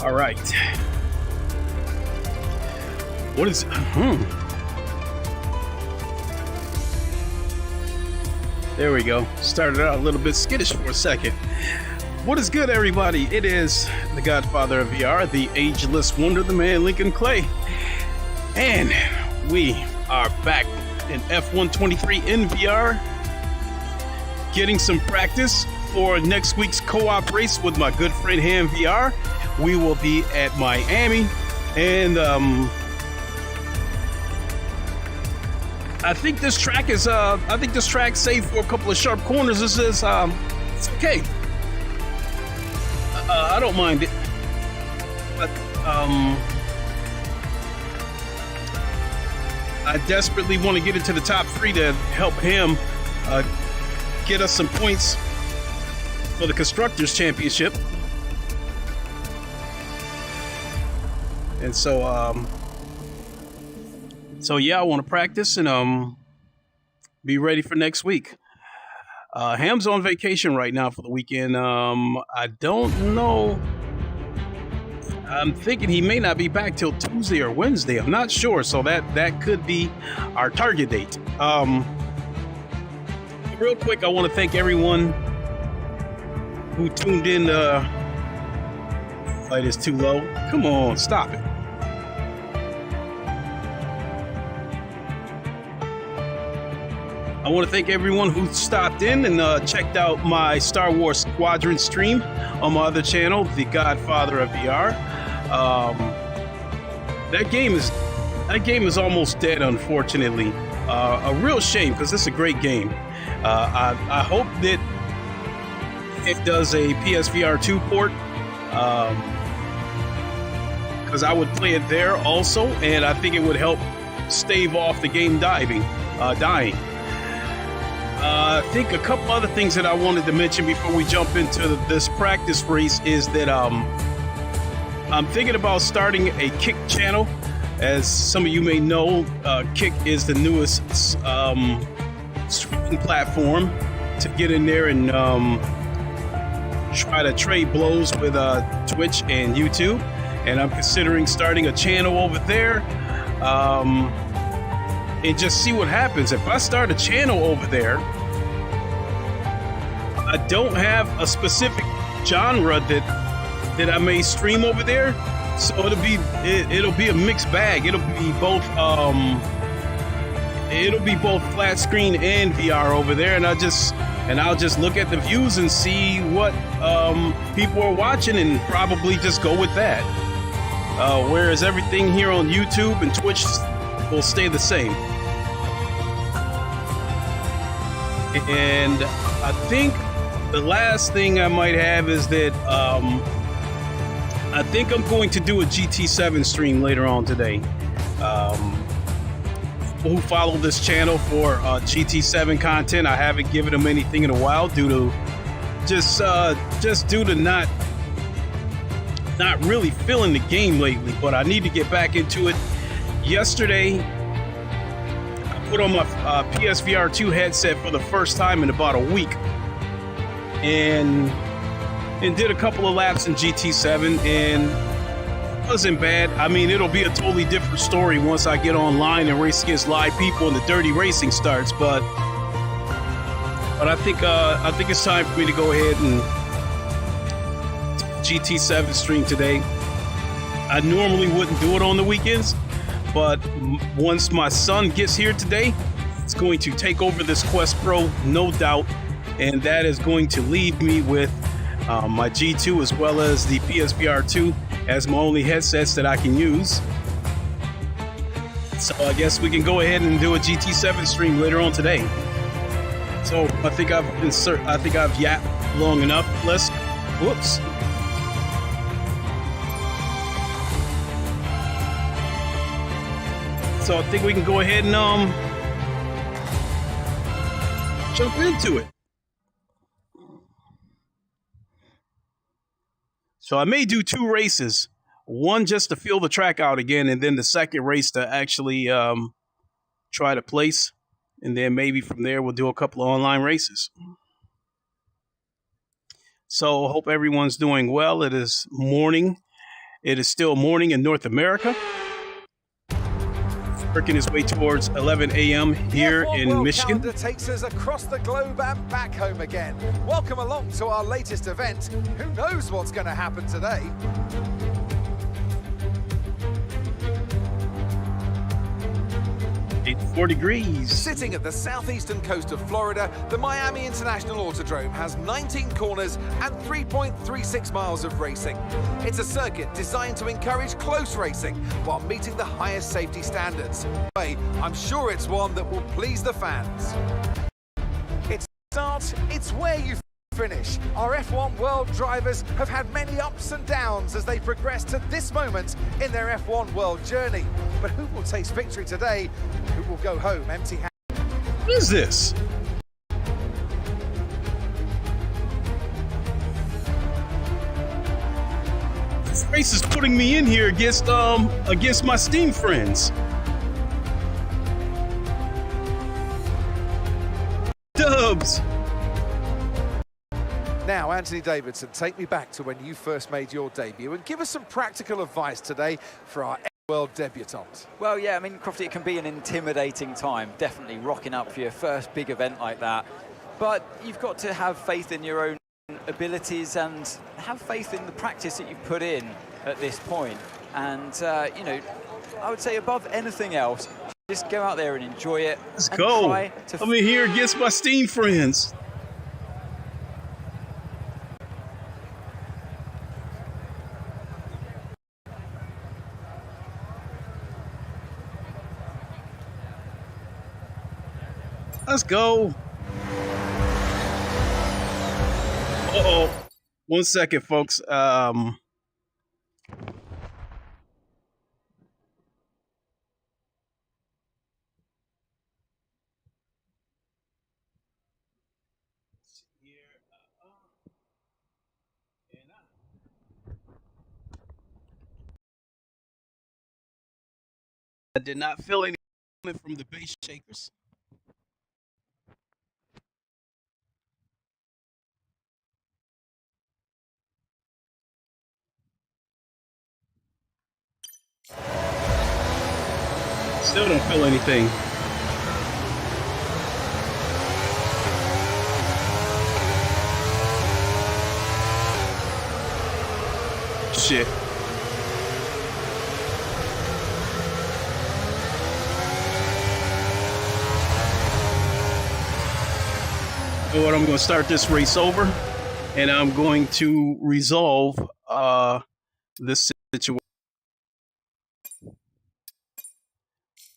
All right. What is... There we go. Started out a little bit skittish for a second. What is good, everybody? It is the Godfather of VR, the ageless wonder, the man Lincoln Klay. And we are back in F123 in VR, getting some practice for next week's co-op race with my good friend Ham VR. We will be at Miami, and I think this track is safe for a couple of sharp corners. This is it's okay. I don't mind it, but I desperately want to get into the top 3 to help him get us some points for the Constructors Championship. And so yeah, I want to practice and be ready for next week. Ham's on vacation right now for the weekend. I don't know. I'm thinking he may not be back till Tuesday or Wednesday. I'm not sure, so that could be our target date. Real quick, I want to thank everyone who tuned in. Light is too low. Come on, stop it. I want to thank everyone who stopped in and checked out my Star Wars Squadron stream on my other channel, the Godfather of VR. That game is almost dead, unfortunately. A real shame, because it's a great game. I hope that it does a PSVR 2 port, because I would play it there also, and I think it would help stave off the game dying. I think a couple other things that I wanted to mention before we jump into this practice race is that I'm thinking about starting a Kick channel. As some of you may know, Kick is the newest streaming platform to get in there and try to trade blows with Twitch and YouTube. And I'm considering starting a channel over there and just see what happens. If I start a channel over there, I don't have a specific genre that I may stream over there, so it'll be a mixed bag. It'll be both flat screen and VR over there, and I'll just look at the views and see what people are watching and probably just go with that. Whereas everything here on YouTube and Twitch will stay the same. And I think the last thing I might have is that I think I'm going to do a GT7 stream later on today. People who follow this channel for GT7 content, I haven't given them anything in a while due to just due to not really feeling the game lately, but I need to get back into it. Yesterday, I put on my PSVR 2 headset for the first time in about a week, and did a couple of laps in GT7, and it wasn't bad. I mean, it'll be a totally different story once I get online and race against live people and the dirty racing starts. But I think it's time for me to go ahead and GT7 stream today. I normally wouldn't do it on the weekends, but once my son gets here today, it's going to take over this Quest Pro, no doubt, and that is going to leave me with my G2 as well as the PSVR 2 as my only headsets that I can use. So I guess we can go ahead and do a GT7 stream later on today. So I think I've yapped long enough. Whoops. So I think we can go ahead and jump into it. So I may do 2 races, one just to feel the track out again, and then the second race to actually try to place, and then maybe from there we'll do a couple of online races. So hope everyone's doing well. It is morning It is still morning in North America. Working his way towards 11 a.m. here in World Michigan. Calendar takes us across the globe and back home again. Welcome along to our latest event. Who knows what's going to happen today? It's 4 degrees. Sitting at the southeastern coast of Florida, the Miami International Autodrome has 19 corners and 3.36 miles of racing. It's a circuit designed to encourage close racing while meeting the highest safety standards. I'm sure it's one that will please the fans. It starts, it's where you finish. Our F1 World drivers have had many ups and downs as they progress to this moment in their F1 World journey. But who will taste victory today? Who will go home empty-handed? What is this? This race is putting me in here against my Steam friends. Dubs. Now, Anthony Davidson, take me back to when you first made your debut and give us some practical advice today for our world debutant. Well, yeah, I mean, Crofty, it can be an intimidating time, definitely rocking up for your first big event like that. But you've got to have faith in your own abilities and have faith in the practice that you've put in at this point. And, you know, I would say above anything else, just go out there and enjoy it. Let's go. I'm in here against my Steam friends. Let's go. Uh-oh. 1 second, folks. I did not feel any from the base shakers. Still don't feel anything. Shit. You know what? I'm going to start this race over, and I'm going to resolve this situation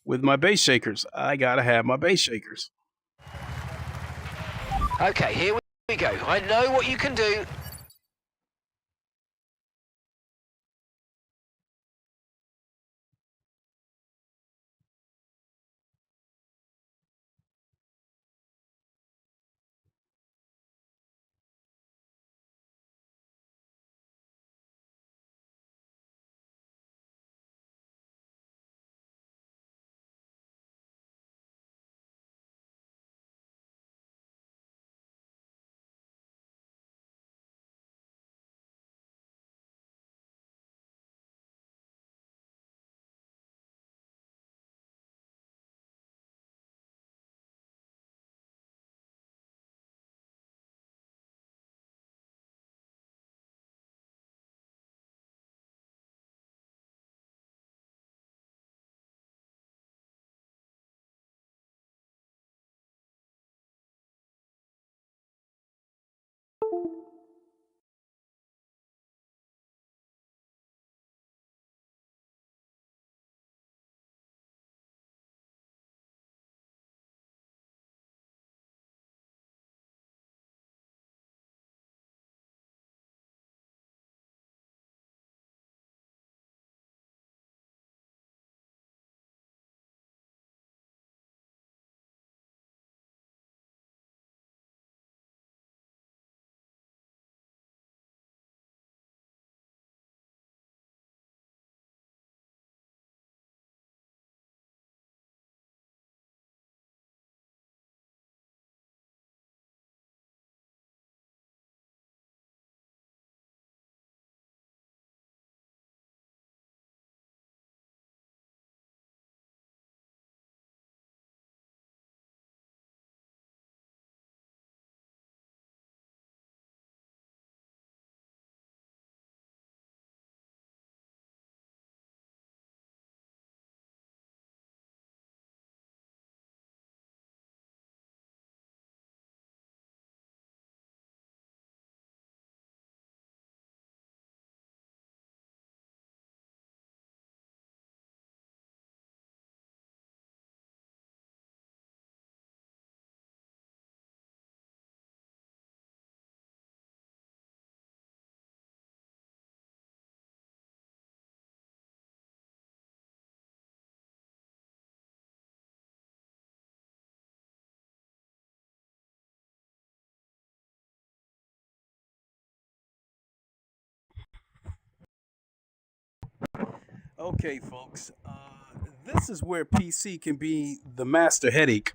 with my base shakers. I gotta have my base shakers. Okay, here we go. I know what you can do. Okay, folks, this is where PC can be the master headache.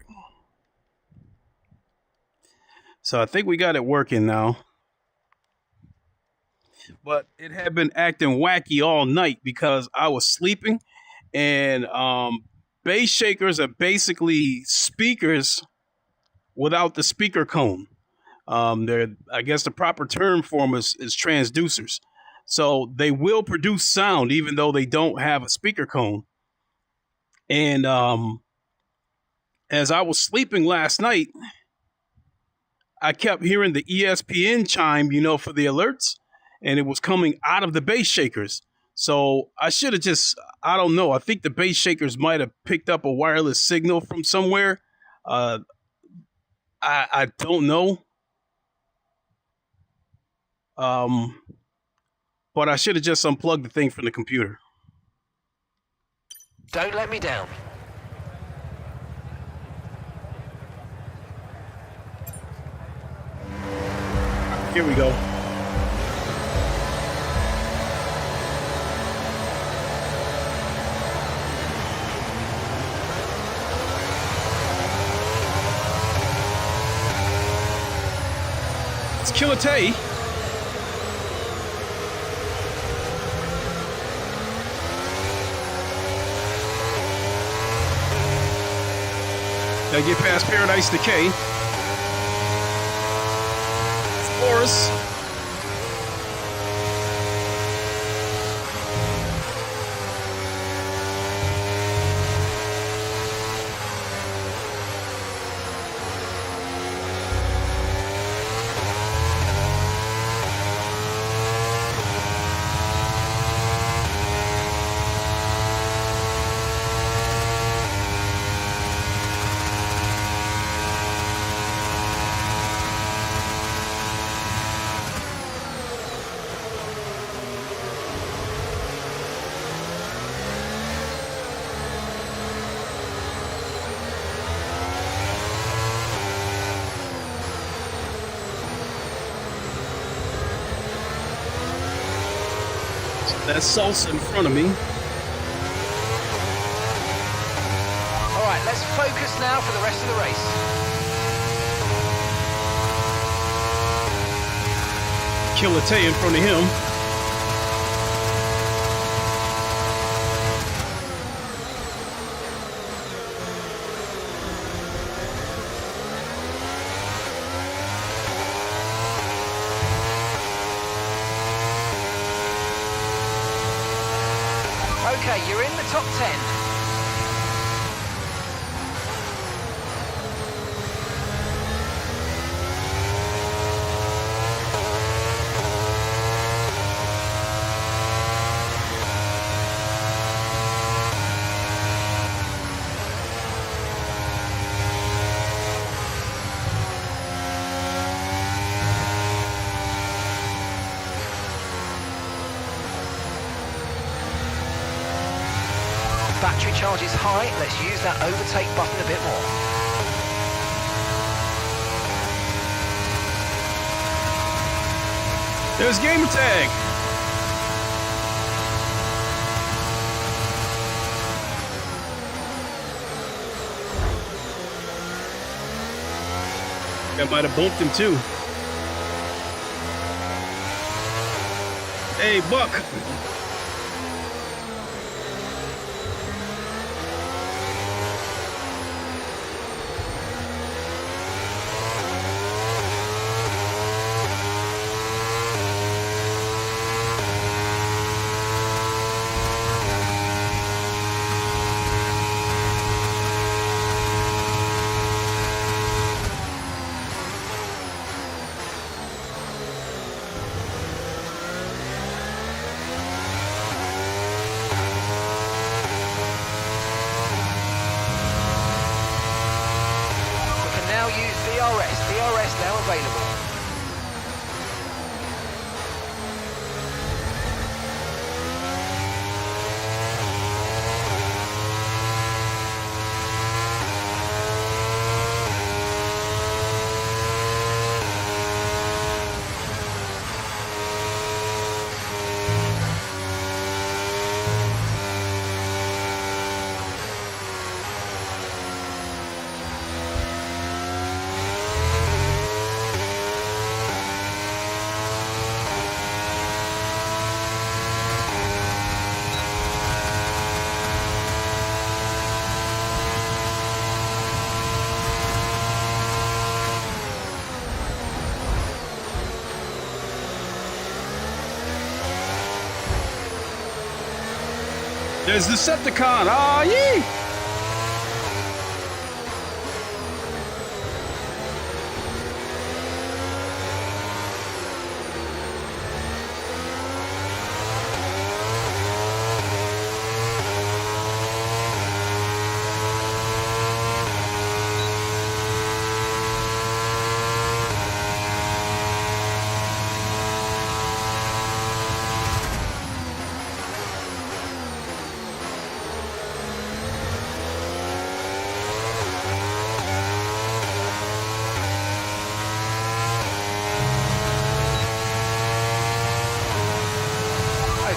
So I think we got it working now. But it had been acting wacky all night because I was sleeping, and bass shakers are basically speakers without the speaker cone. I guess the proper term for them is transducers. So they will produce sound even though they don't have a speaker cone. And as I was sleeping last night, I kept hearing the ESPN chime, for the alerts, and it was coming out of the bass shakers. So I should have I don't know. I think the bass shakers might have picked up a wireless signal from somewhere. I don't know. But I should have just unplugged the thing from the computer. Don't let me down. Here we go. It's Killer Tay. Gotta get past Paradise Decay. Force. That's salsa in front of me. All right, let's focus now for the rest of the race. Killer Tay in front of him. Okay, you're in the top 10. Battery charge is high, let's use that overtake button a bit more. There's gamer tag. That might have bumped him too. Hey, Buck. There's Decepticon. Ah, yee!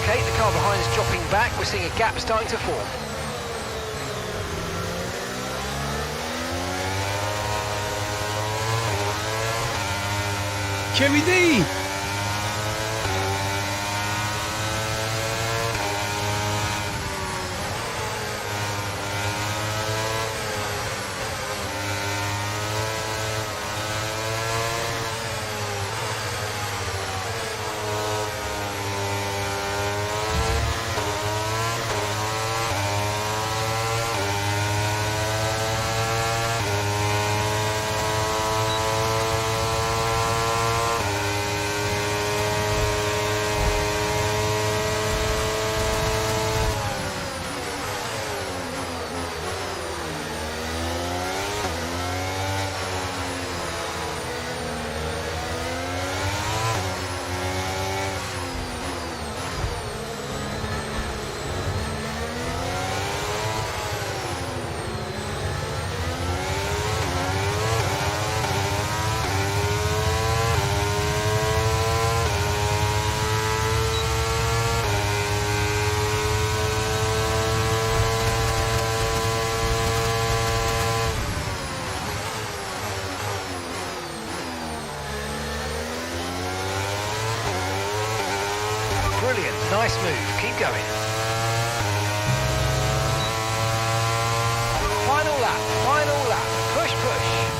Okay, the car behind is dropping back. We're seeing a gap starting to form. Kimmy D! Brilliant, nice move, keep going. Final lap, push, push.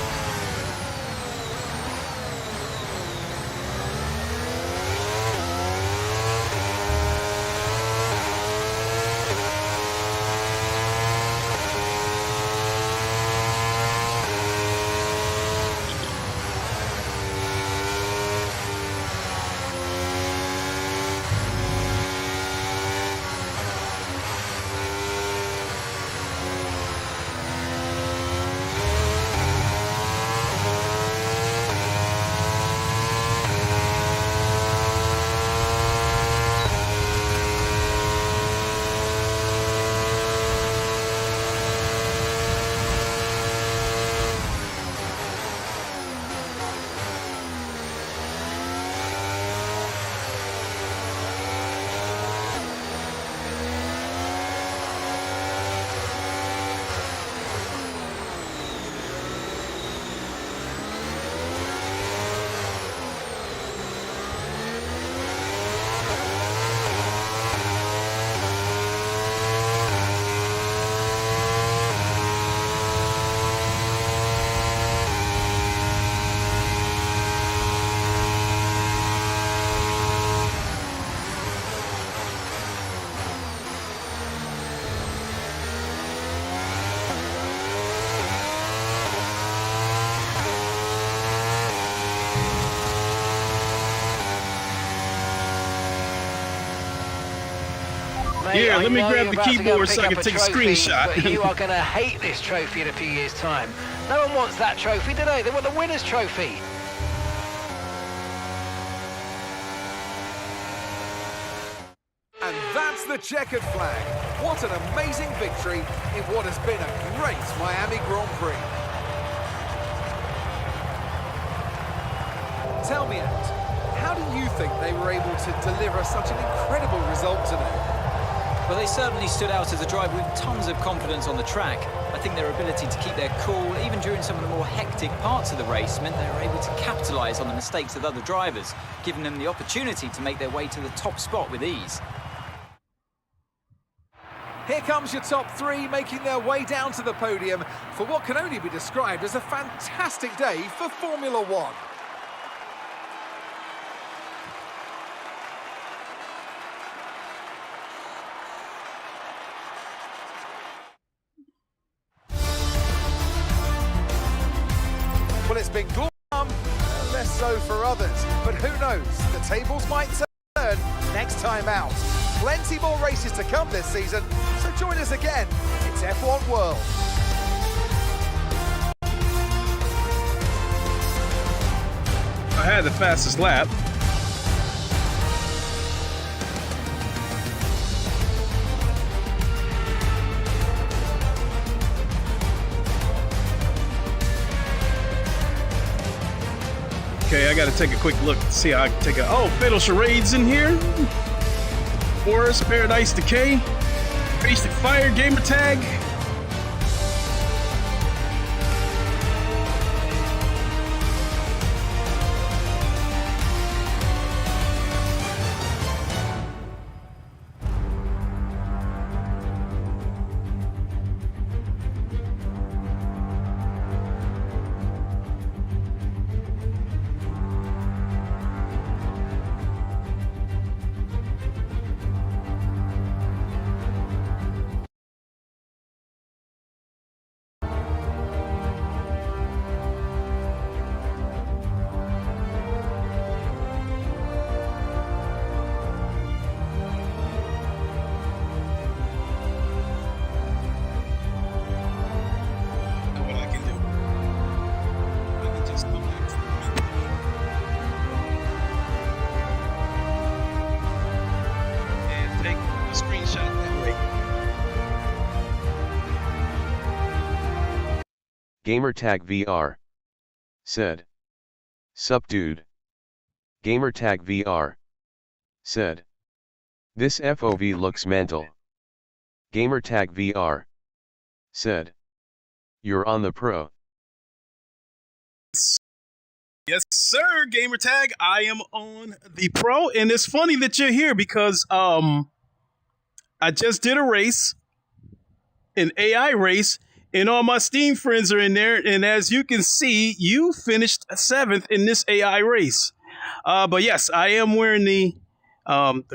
Mate, Here, let me I know grab you're the about to go keyboard pick so I up can a take a trophy, screenshot. But you are going to hate this trophy in a few years' time. No one wants that trophy, do they? They want the winner's trophy. And that's the checkered flag. What an amazing victory in what has been a great Miami Grand Prix. Tell me, Ant, how do you think they were able to deliver such an incredible result today? Well, they certainly stood out as a driver with tons of confidence on the track. I think their ability to keep their cool, even during some of the more hectic parts of the race, meant they were able to capitalise on the mistakes of other drivers, giving them the opportunity to make their way to the top spot with ease. Here comes your top three making their way down to the podium for what can only be described as a fantastic day for Formula One. been glorious, less so for others. But who knows, the tables might turn next time out. Plenty more races to come this season, so join us again. It's F1 World. I had the fastest lap. Okay, I gotta take a quick look to see how I can take a... Oh, Fatal Charade's in here. Forest, Paradise Decay, Basic Fire, Gamer Tag. Gamertag VR said. Sup dude. Gamertag VR said. This FOV looks mental. Gamertag VR said. You're on the Pro. Yes, sir, Gamertag. I am on the Pro, and it's funny that you're here because I just did a race, an AI race, and all my Steam friends are in there, and as you can see, you finished 7th in this AI race. But yes, I am wearing the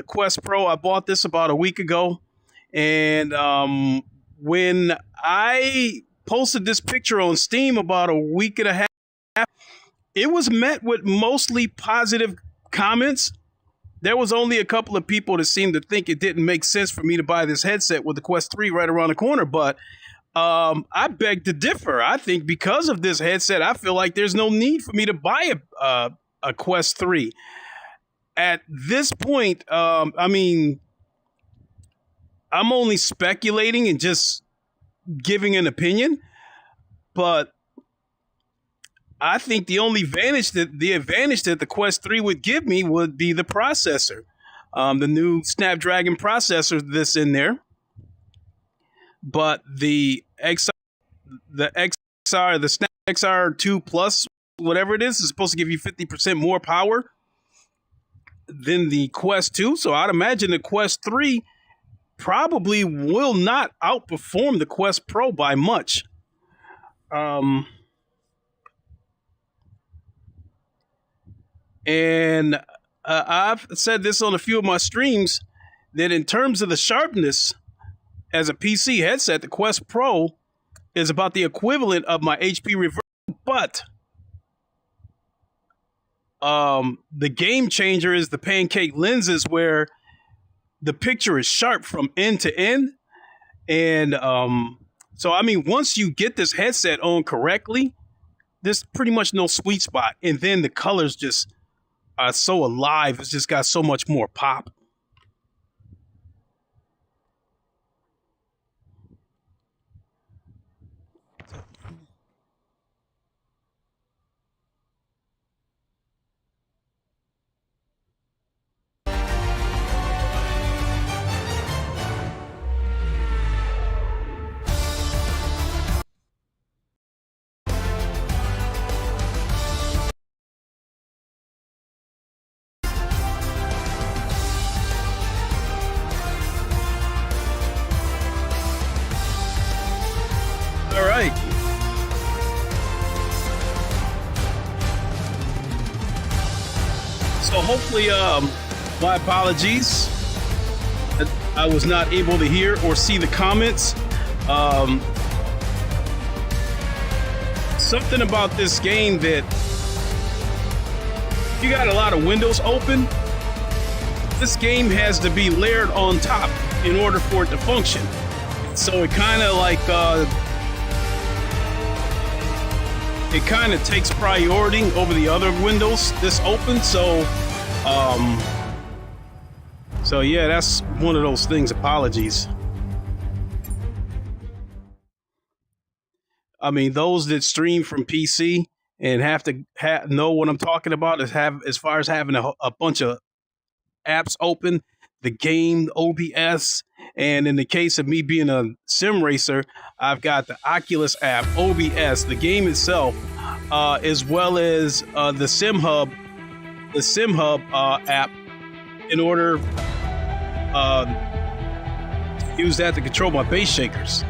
Quest Pro. I bought this about a week ago, and when I posted this picture on Steam about a week and a half, it was met with mostly positive comments. There was only a couple of people that seemed to think it didn't make sense for me to buy this headset with the Quest 3 right around the corner, but I beg to differ. I think because of this headset, I feel like there's no need for me to buy a Quest 3. At this point, I mean, I'm only speculating and just giving an opinion, but I think the advantage that the Quest 3 would give me would be the processor, the new Snapdragon processor that's in there. But the Snap XR2 Plus, whatever it is supposed to give you 50% more power than the Quest 2. So I'd imagine the Quest 3 probably will not outperform the Quest Pro by much. And I've said this on a few of my streams that in terms of the sharpness as a PC headset, the Quest Pro is about the equivalent of my HP Reverb, but the game changer is the pancake lenses where the picture is sharp from end to end. And so, I mean, once you get this headset on correctly, there's pretty much no sweet spot. And then the colors just are so alive. It's just got so much more pop. All right. So hopefully, my apologies that I was not able to hear or see the comments. something about this game that you got a lot of windows open. This game has to be layered on top in order for it to function. So it kind of like it kind of takes priority over the other windows this open. So so yeah, that's one of those things. Apologies. I mean, those that stream from PC and have to know what I'm talking about is as far as having a bunch of apps open, the game, OBS, and in the case of me being a sim racer, I've got the Oculus app, OBS, the game itself, as well as the Sim Hub app, in order to use that to control my base shakers.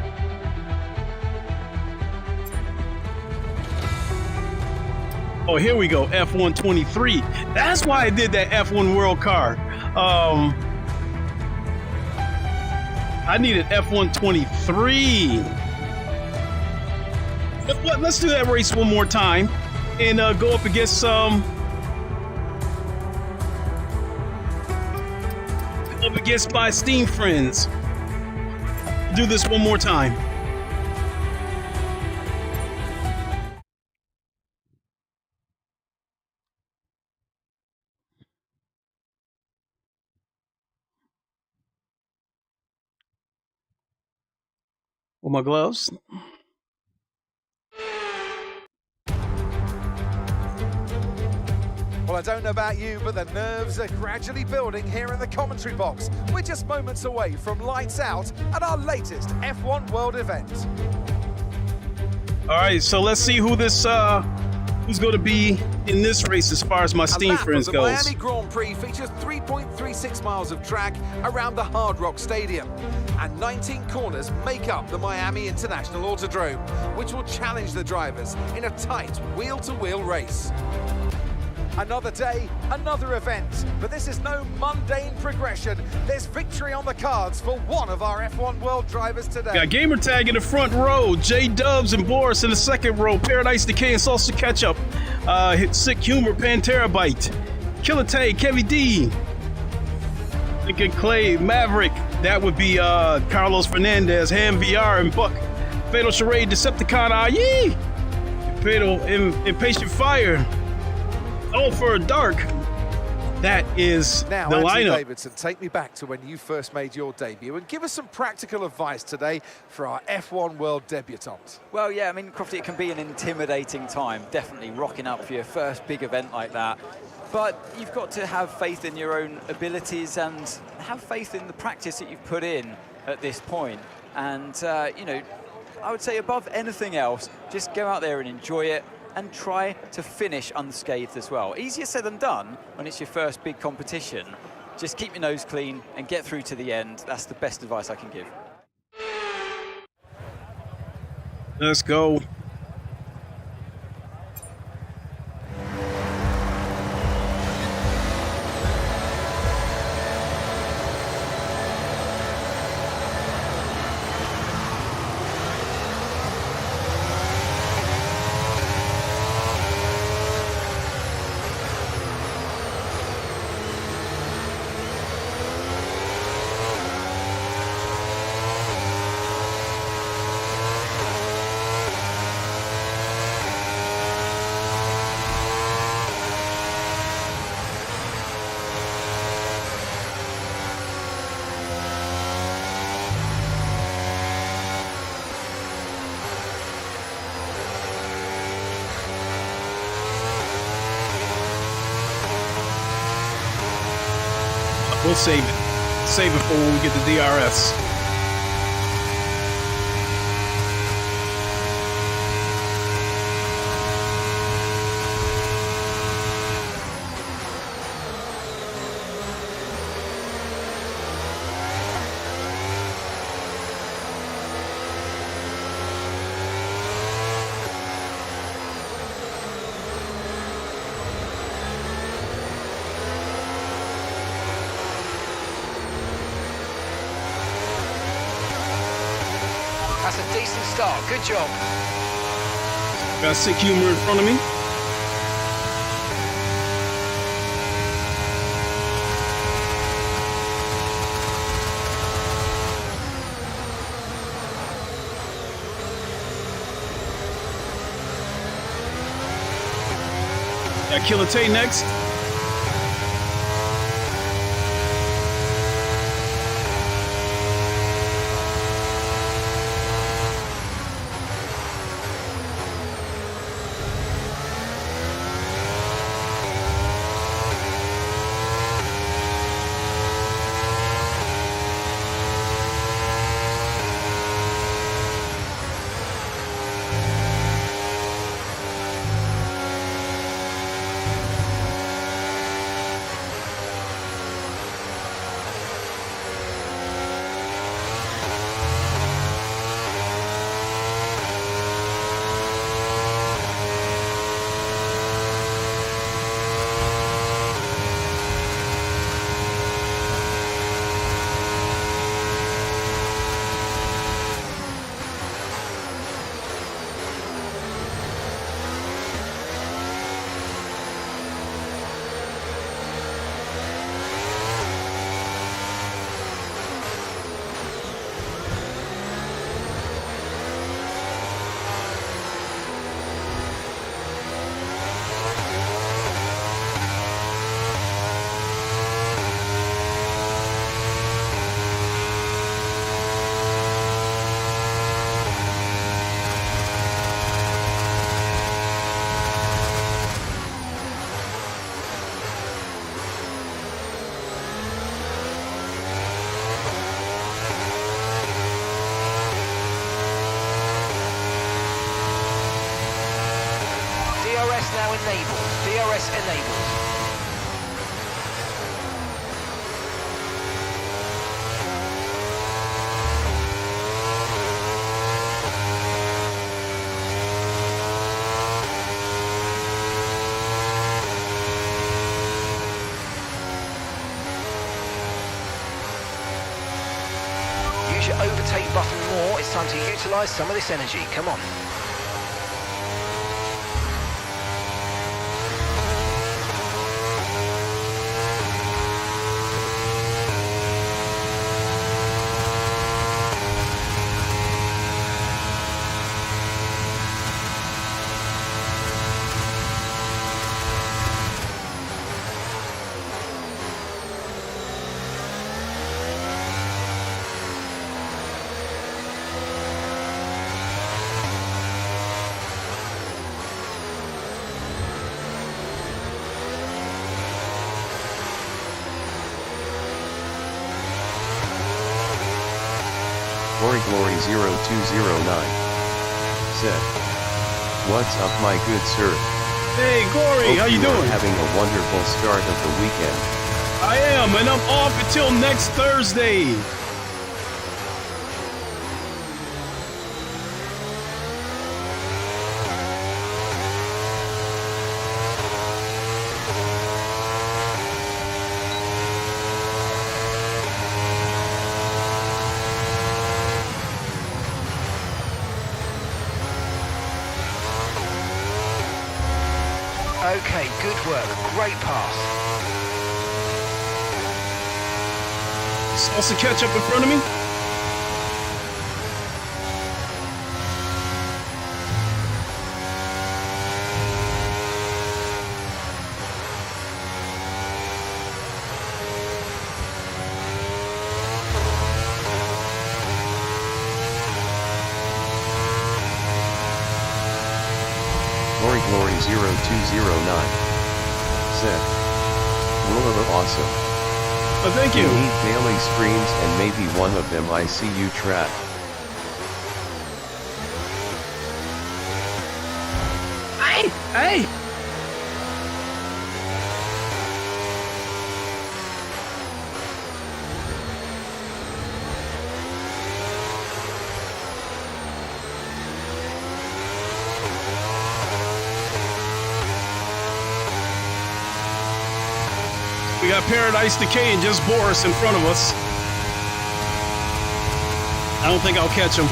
Oh, here we go, F123. That's why I did that F1 World car. I needed F123. Let's do that race one more time and go up against my Steam friends. Do this one more time. With my gloves. Well, I don't know about you, but the nerves are gradually building here in the commentary box. We're just moments away from lights out at our latest F1 World event. All right, so let's see who this who's going to be in this race as far as my Steam friends the goes. Miami Grand Prix features 3.36 miles of track around the Hard Rock Stadium, and 19 corners make up the Miami International Autodrome, which will challenge the drivers in a tight wheel-to-wheel race. Another day, another event, but this is no mundane progression. There's victory on the cards for one of our F1 World drivers today. Got Gamertag in the front row, J-Dubs and Boris in the second row, Paradise Decay and Salsa Ketchup, Sick Humor, Panterabyte, Killer Tay, Kevy D, Lincoln Clay, Maverick, that would be Carlos Fernandez, Ham VR and Buck, Fatal Charade, Decepticon, Aye, Fatal Impatient Fire, All for Dark. That is now, the Andy lineup. Davidson, take me back to when you first made your debut and give us some practical advice today for our F1 World debutante. Well, yeah, I mean, Crofty, it can be an intimidating time, definitely rocking up for your first big event like that. But you've got to have faith in your own abilities and have faith in the practice that you've put in at this point. And, you know, I would say above anything else, just go out there and enjoy it and try to finish unscathed as well. Easier said than done when it's your first big competition. Just keep your nose clean and get through to the end. That's the best advice I can give. Let's go. We'll save it. Save it for when we get the DRS. That's a decent start. Good job. Got sick humor in front of me. Got Killer Tay next. DRS now enabled. DRS enabled. Use your overtake button more. It's time to utilise some of this energy. Come on. Glory 0209 said, "What's up, my good sir? Hey, Glory, Hope how you are doing? having a wonderful start of the weekend." I am, and I'm off until next Thursday. Okay, good work. Great pass. Salsa ketchup in front of me. Glory 0209 said, awesome. Oh, thank you. We need daily streams and maybe one of them I see you track. Hey! We got Paradise Decay and just Boris in front of us. I don't think I'll catch him.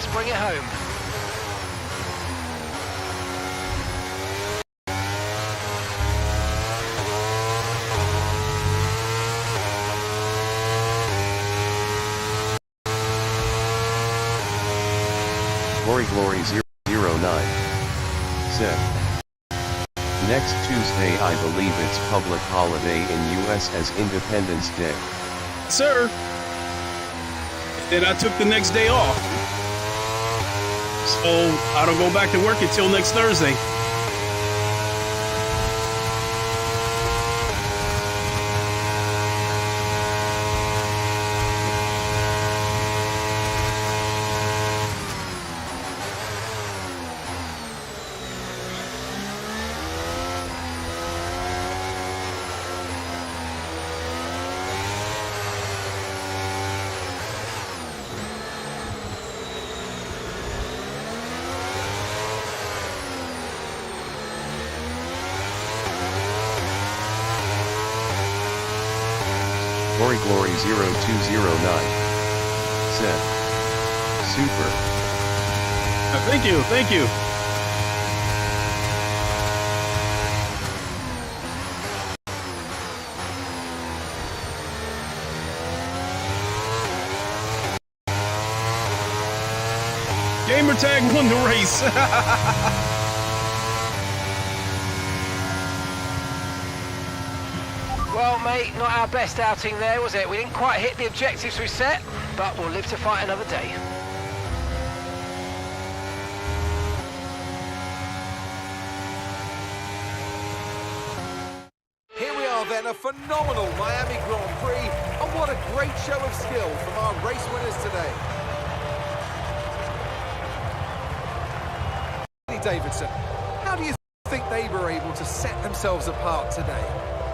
Let's bring it home. Glory 009 said. Next Tuesday I believe it's public holiday in US as Independence Day. Sir. Then I took the next day off. So I don't go back to work until next Thursday. Glory 0209 said. Super. Thank you, thank you. Gamertag won the race. Well, mate, not our best outing there, was it? We didn't quite hit the objectives we set, but we'll live to fight another day. Here we are then, a phenomenal Miami Grand Prix, and what a great show of skill from our race winners today. Davidson, how do you think they were able to set themselves apart today?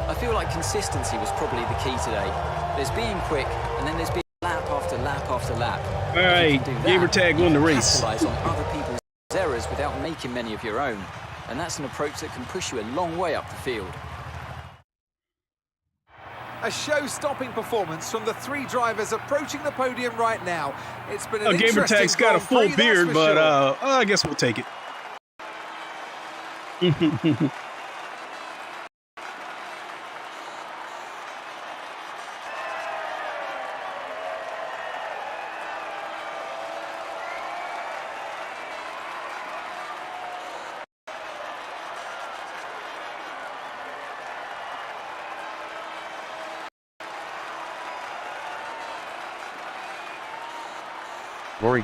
I feel like consistency was probably the key today. There's being quick, and then there's being lap after lap after lap. All right, Gamertag won the race. Capitalize on other people's errors without making many of your own. And that's an approach that can push you a long way up the field. A show-stopping performance from the three drivers approaching the podium right now. It's been an Gamertag's got a full beard, but I guess we'll take it.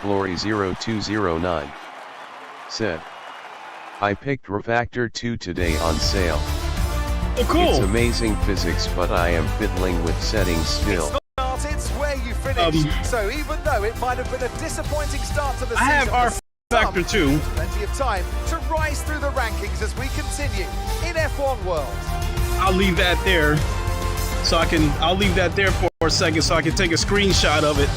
Glory 0209 said. I picked Refactor 2 today on sale. Oh, cool. It's amazing physics, but I am fiddling with settings still. It's not started, it's where you finished. So even though it might have been a disappointing start to the season, I have R-Factor 2. Plenty of time to rise through the rankings as we continue in F1 World. I'll leave that there so I'll leave that there for a second so I can take a screenshot of it.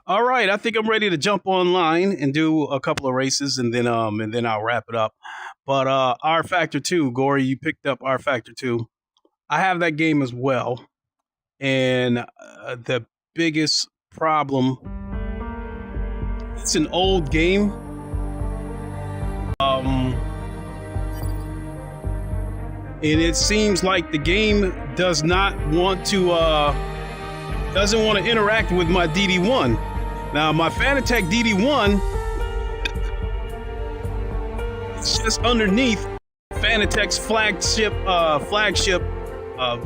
All right, I think I'm ready to jump online and do a couple of races, and then I'll wrap it up. But R-Factor 2, Gory, you picked up R-Factor 2. I have that game as well, and the biggest problem, it's an old game. And it seems like the game doesn't want to interact with my DD1. Now my Fanatec DD1 is just underneath Fanatec's flagship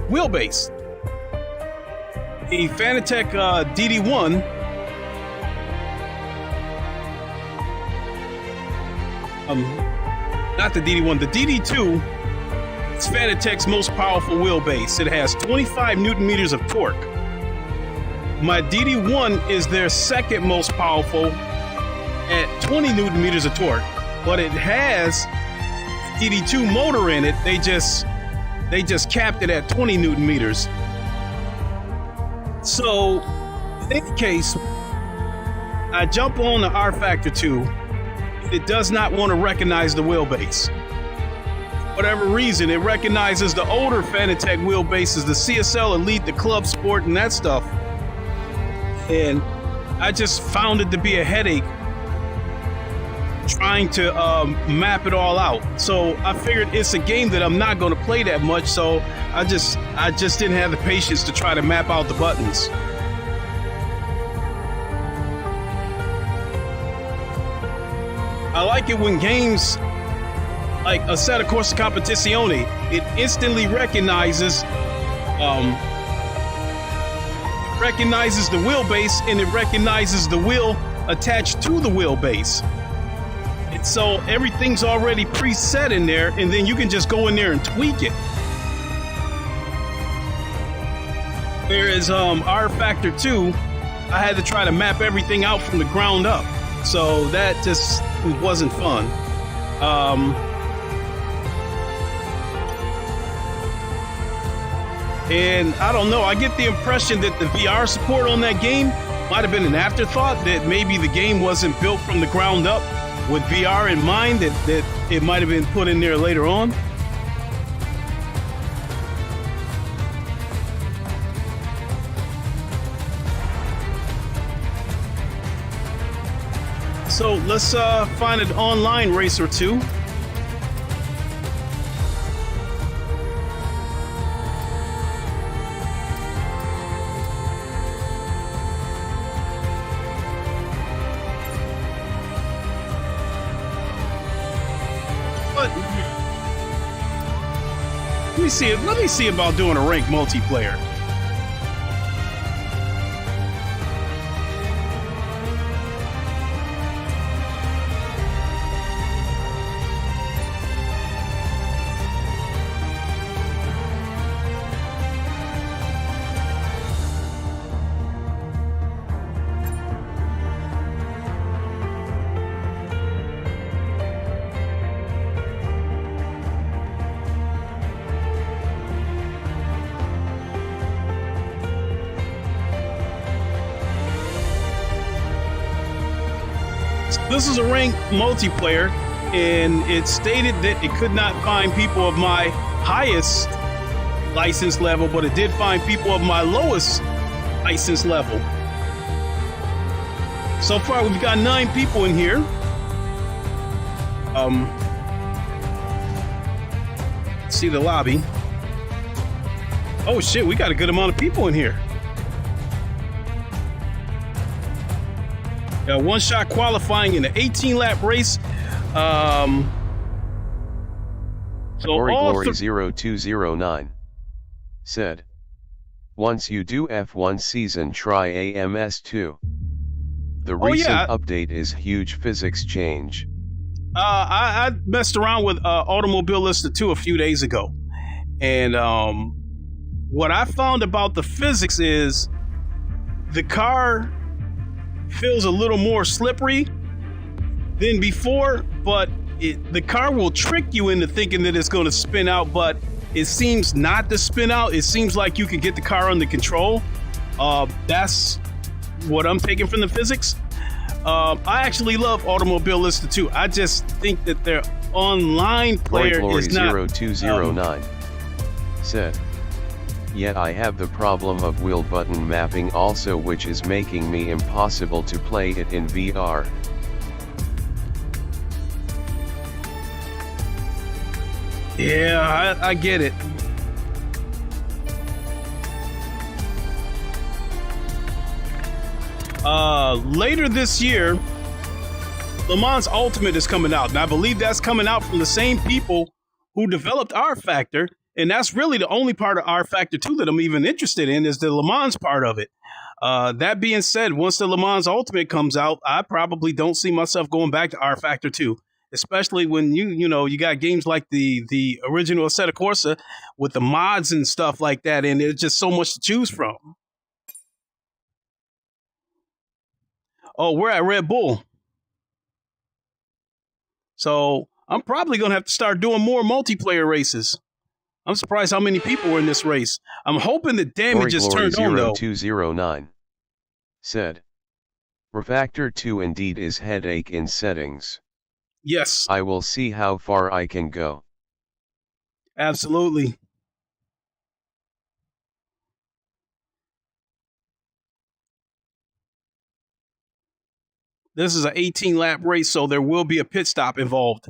wheelbase. The Fanatec DD1 not the DD1, the DD2. It's Fanatec's most powerful wheelbase. It has 25 Newton meters of torque. My DD1 is their second most powerful at 20 Newton meters of torque, but it has DD2 motor in it. They just capped it at 20 Newton meters. So in any case, I jump on the R Factor 2. It does not want to recognize the wheelbase. For whatever reason, it recognizes the older Fanatec wheelbases, the CSL Elite, the Club Sport, and that stuff. And I just found it to be a headache trying to map it all out. So I figured it's a game that I'm not going to play that much, so I just didn't have the patience to try to map out the buttons. I like it when games like Assetto Corsa Competizione, it instantly recognizes the wheelbase, and it recognizes the wheel attached to the wheelbase. And so everything's already preset in there, and then you can just go in there and tweak it. Whereas R Factor 2, I had to try to map everything out from the ground up. So that just wasn't fun. And I don't know, I get the impression that the VR support on that game might have been an afterthought, that maybe the game wasn't built from the ground up with VR in mind, that it might have been put in there later on. So let's find an online race or two. But let me see about doing a ranked multiplayer. This is a ranked multiplayer, and it stated that it could not find people of my highest license level, but it did find people of my lowest license level. So far, we've got 9 people in here. See the lobby. Oh shit, we got a good amount of people in here. One-shot qualifying in an 18-lap race. Glory0209 said, once you do F1 season, try AMS2. The recent update is huge physics change. I messed around with Automobilista 2 a few days ago. And what I found about the physics is the car feels a little more slippery than before, but the car will trick you into thinking that it's going to spin out, but it seems not to spin out. It seems like you can get the car under control. That's what I'm taking from the physics. I actually love Automobilista 2. I just think that their online player is not... Glory0209 said, yet I have the problem of wheel button mapping also, which is making me impossible to play it in VR. Yeah, I get it. Later this year, Le Mans Ultimate is coming out, and I believe that's coming out from the same people who developed R Factor. And that's really the only part of R Factor 2 that I'm even interested in, is the Le Mans part of it. That being said, once the Le Mans Ultimate comes out, I probably don't see myself going back to R Factor 2, especially when you got games like the original Assetto Corsa with the mods and stuff like that, and there's just so much to choose from. Oh, we're at Red Bull. So I'm probably going to have to start doing more multiplayer races. I'm surprised how many people were in this race. I'm hoping the damage is turned on, though. Glory0209 said, Refactor 2 indeed is headache in settings. Yes, I will see how far I can go. absolutely. This is an 18-lap race, so there will be a pit stop involved.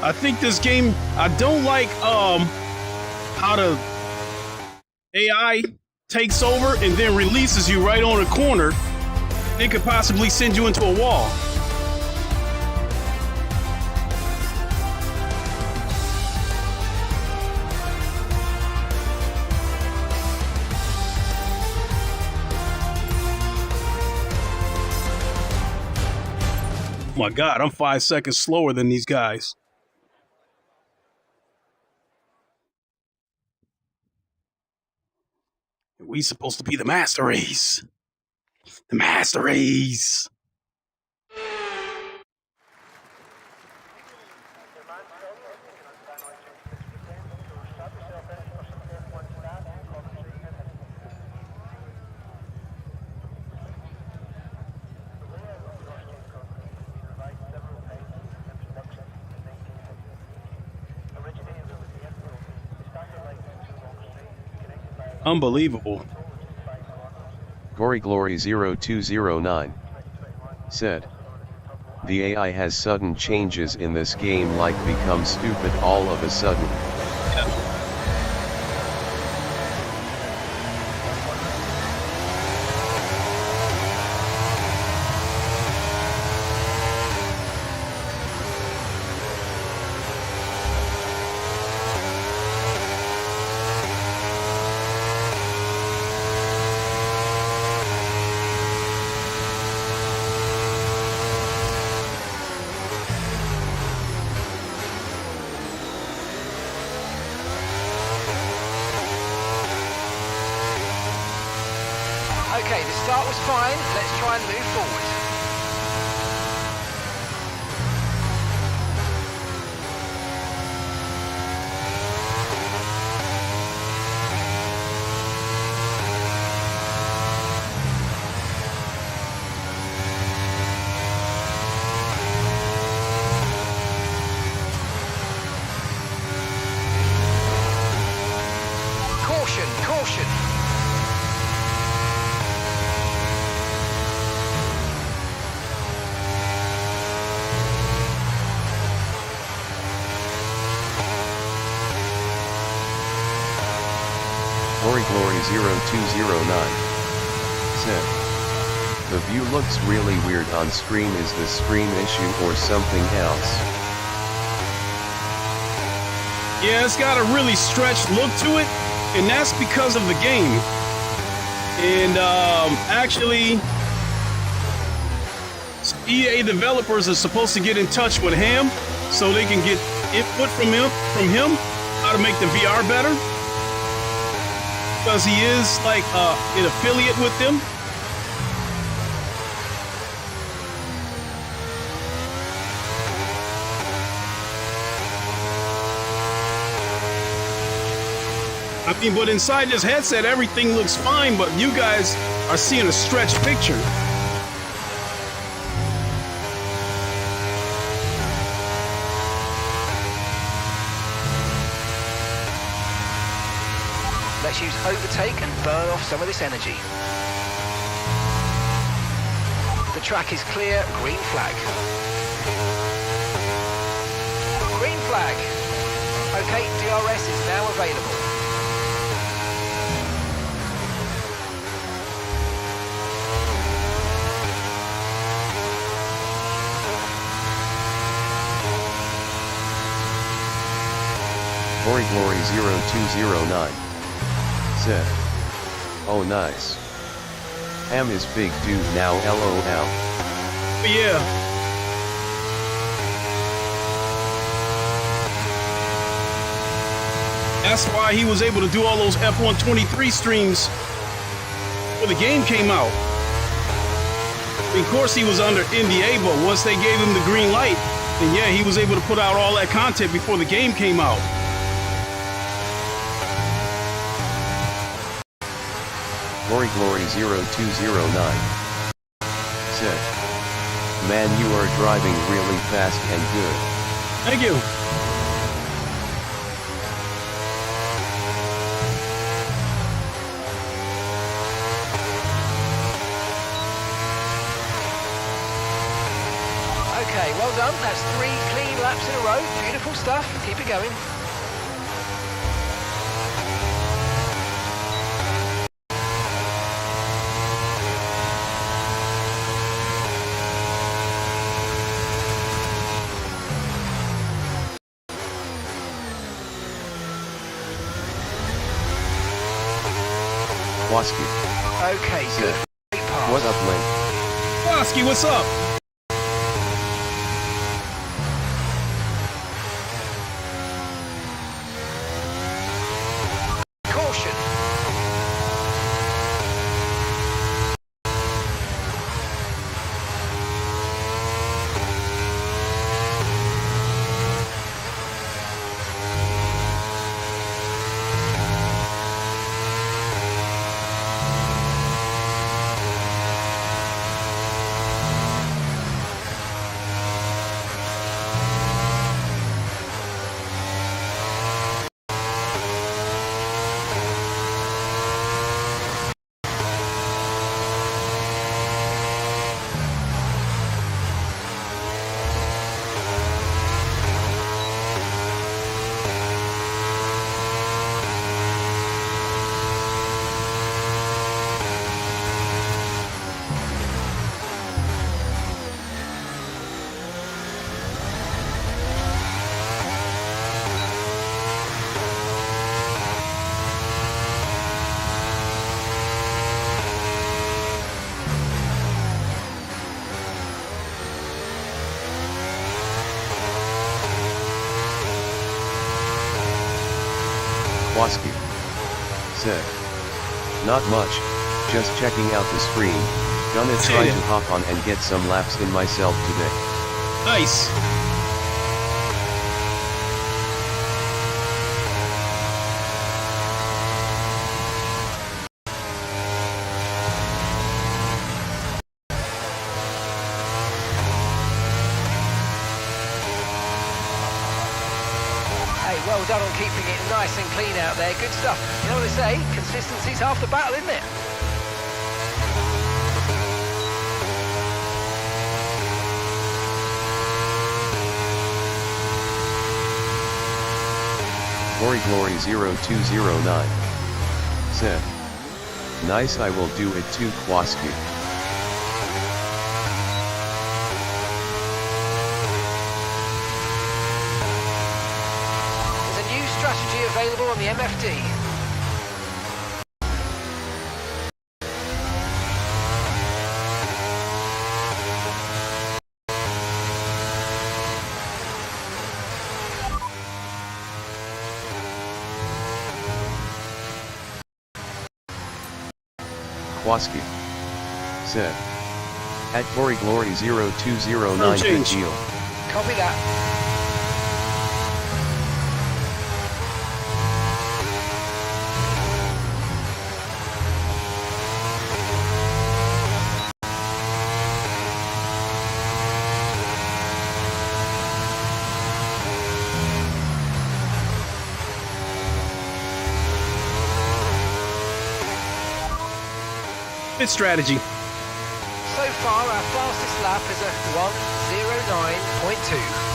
I think this game, I don't like how the AI takes over and then releases you right on a corner. It could possibly send you into a wall. Oh my God, I'm 5 seconds slower than these guys. We supposed to be the master race. The master race. Unbelievable. GoryGlory0209 said, the AI has sudden changes in this game, like become stupid all of a sudden. Okay, the start was fine. Let's try and move forward. Caution, caution. GoryGlory0209 said, the view looks really weird on screen. Is the screen issue or something else? Yeah, it's got a really stretched look to it, and that's because of the game. And actually, EA developers are supposed to get in touch with him so they can get input from him how to make the VR better. because he is like an affiliate with them. I mean, but inside this headset, everything looks fine, but you guys are seeing a stretched picture. Let's use overtake and burn off some of this energy. The track is clear, green flag. Green flag. Okay, DRS is now available. Glory 0209 said, "Oh nice. Am is big dude now LOL." Yeah. That's why he was able to do all those F123 streams when the game came out. Of course, he was under NDA, but once they gave him the green light, then yeah, he was able to put out all that content before the game came out. Glory 0209 said, "Man, you are driving really fast and good." Thank you. Okay, well done. That's 3 clean laps in a row. Beautiful stuff. Keep it going. Wasky. Okay, good. Great pass. What up, Link? Wasky, what's up? Caution. Wasky said, "Not much, just checking out the screen, gonna try to hop on and get some laps in myself today." Nice. Well done on keeping it nice and clean out there. Good stuff. You know what they say? Consistency's half the battle, isn't it? Glory 0209 said, "Nice, I will do it too, Kwaski." Strategy available on the MFD. Kwaski. Said. At Glory Glory 0209 change. Deal. Copy that. Pit strategy. So far, our fastest lap is a 1:09.2.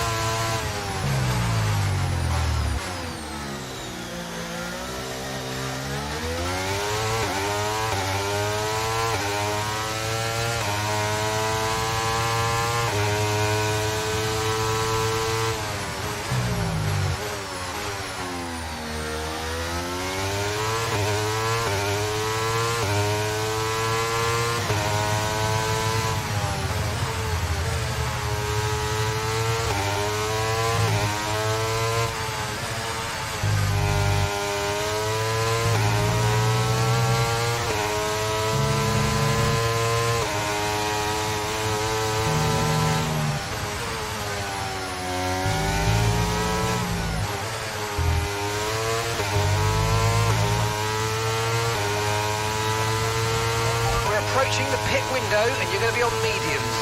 Approaching the pit window and you're going to be on mediums.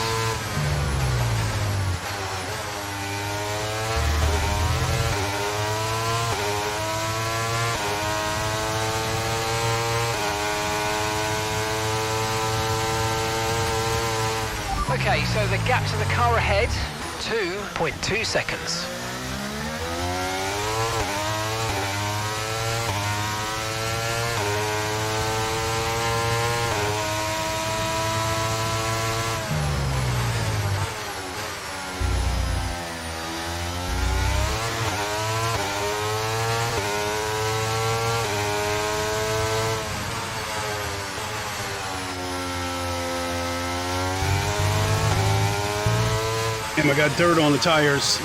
Okay, so the gap to the car ahead, 2.2 seconds. Damn, I got dirt on the tires.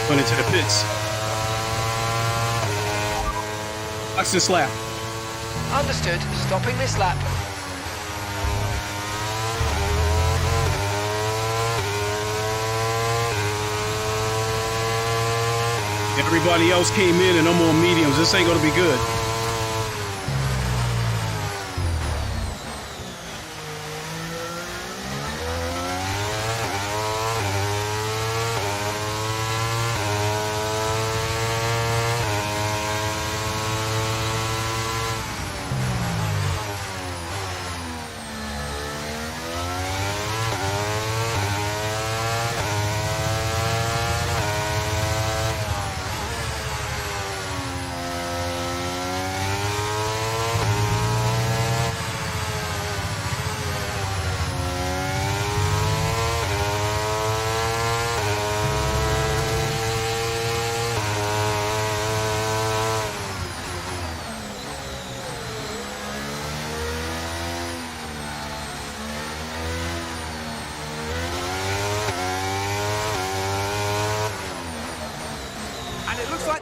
Going into the pits. Watch this lap. Understood. Stopping this lap. Everybody else came in and I'm on mediums. This ain't gonna be good.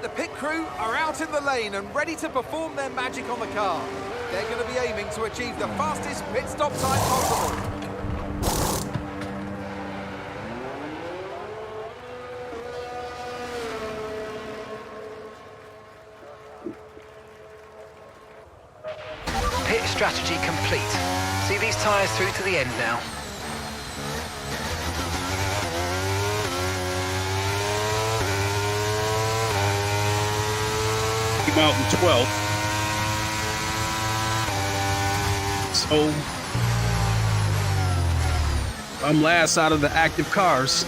The pit crew are out in the lane and ready to perform their magic on the car. They're going to be aiming to achieve the fastest pit stop time possible. Pit strategy complete. See these tyres through to the end now. Out in 12th. So I'm last out of the active cars.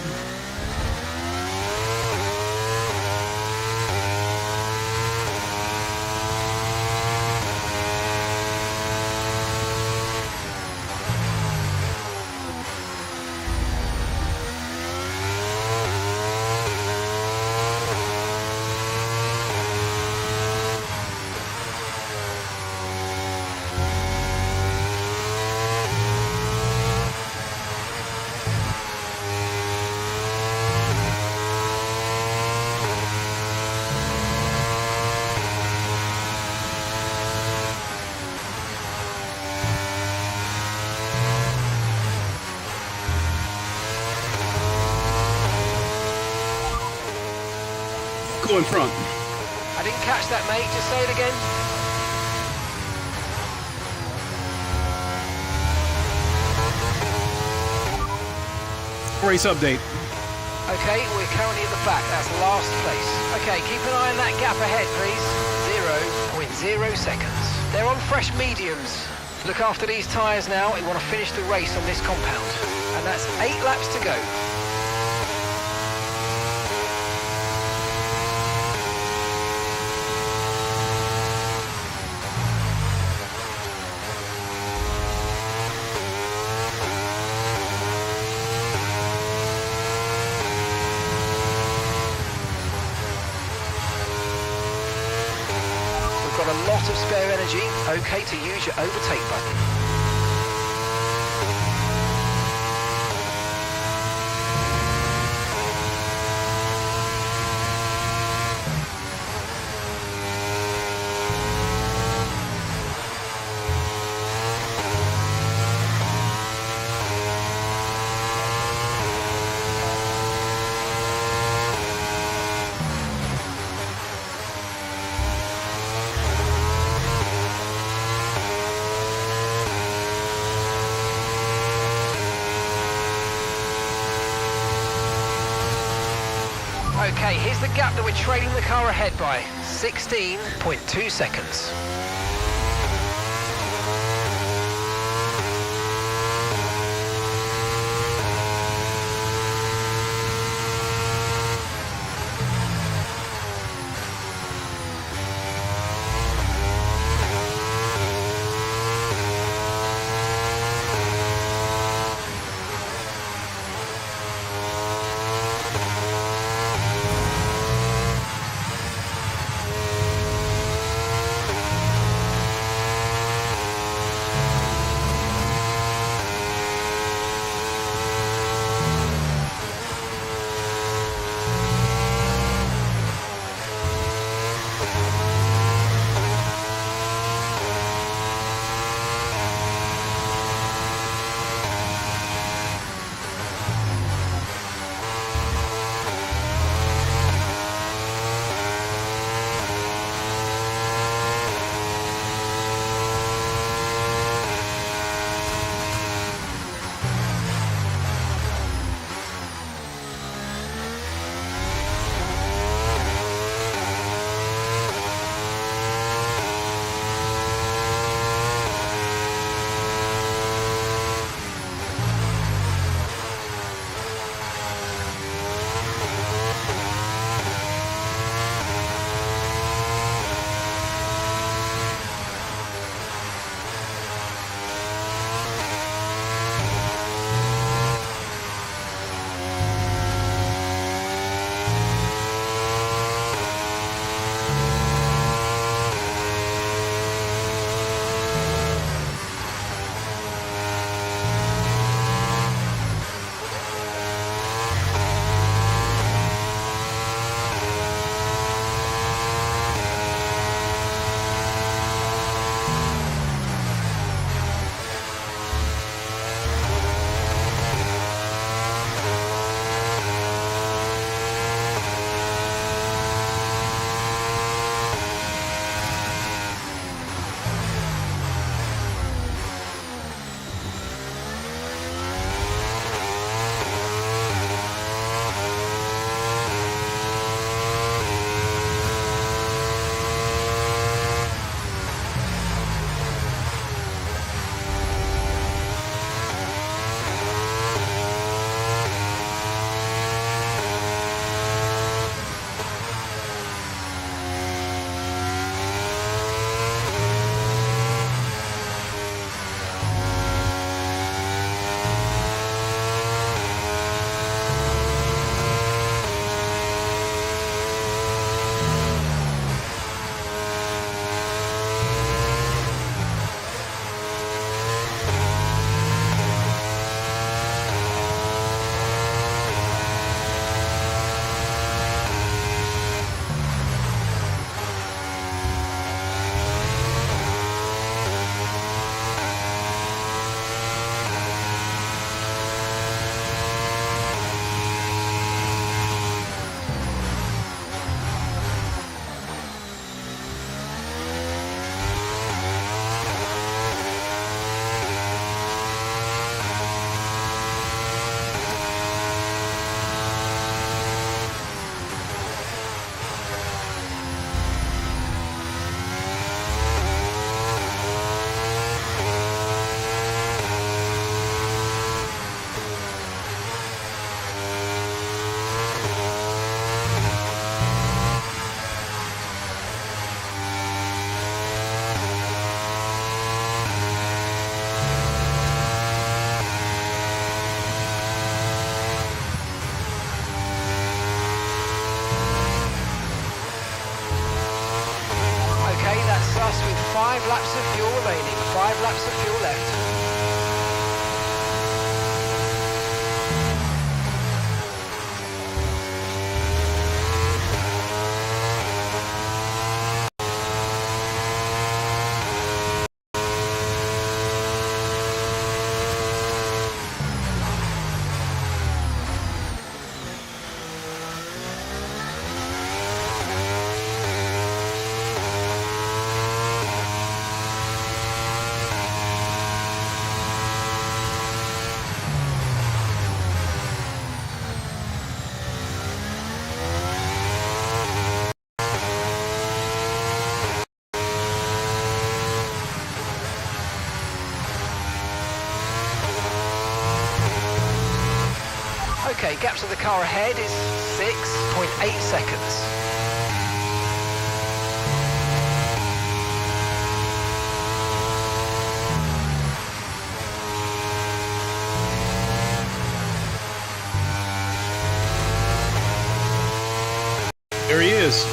go in front. I didn't catch that, mate. Just say it again. Race update. Okay, we're currently at the back. That's last place. Okay, keep an eye on that gap ahead, please. 0.0 seconds. They're on fresh mediums. Look after these tyres now. We want to finish the race on this compound. And that's 8 laps to go. Got a lot of spare energy, okay to use your overtake button. Okay, here's the gap that we're trailing the car ahead by. 16.2 seconds. 5 laps of fuel left. Okay, gap to the car ahead is 6.8 seconds. There he is.